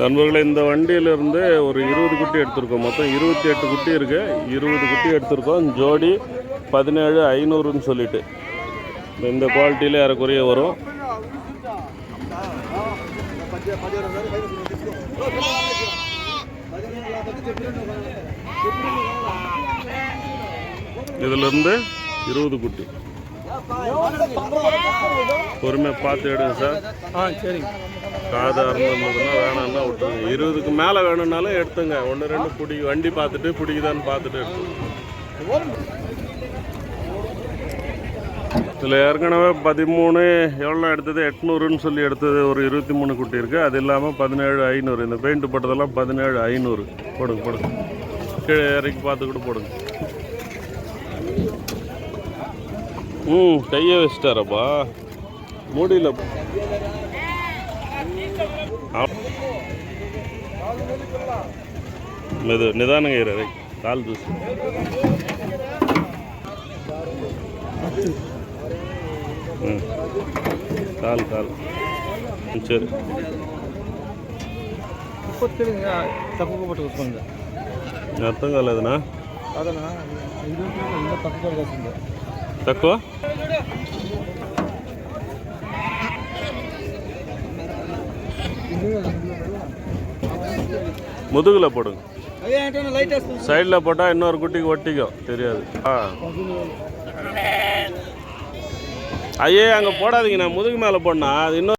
நண்பர்களே, இந்த வண்டியிலிருந்து ஒரு 20 குட்டி எடுத்திருக்கோம். மொத்தம் 28 குட்டி இருக்கு. 20 குட்டி எடுத்திருக்கோம். ஜோடி 17,500ன்னு சொல்லிட்டு இந்த குவாலிட்டியில் ஏறக்குறைய வரும். இதிலிருந்து 20 குட்டி பொறுமையாக பார்த்து எடுங்க சார். சரிங்க. காதாக இருந்ததுன்னா வேணாம்னா விட்டுருங்க. 20க்கு மேலே வேணும்னாலும் எடுத்துங்க. 1-2 வண்டி பார்த்துட்டு பிடிக்குதான்னு பார்த்துட்டு எடுத்துங்க. இதில் ஏற்கனவே 13 எவ்வளோ எடுத்தது 800ன்னு சொல்லி எடுத்தது ஒரு 23 குட்டி இருக்குது. அது இல்லாமல் 17,500. இந்த பெயிண்ட் போட்டதெல்லாம் 17,500. போடுங்க கீழே இறக்கி பார்த்து கூட போடுங்க. கையை வச்சிட்டாரப்பா, முடியல. நிதானங்க இரு, கால் தூசி. கால் சரி. అర్థం కాలేదనా? తక్కువ முதுகுல போடுங்க. சைடில் போட்டால் இன்னொரு குட்டிக்கு ஒட்டிக்கும், தெரியாது. ஐயே அங்கே போடாதீங்க, நான் முதுகு மேலே போடனா அது இன்னொரு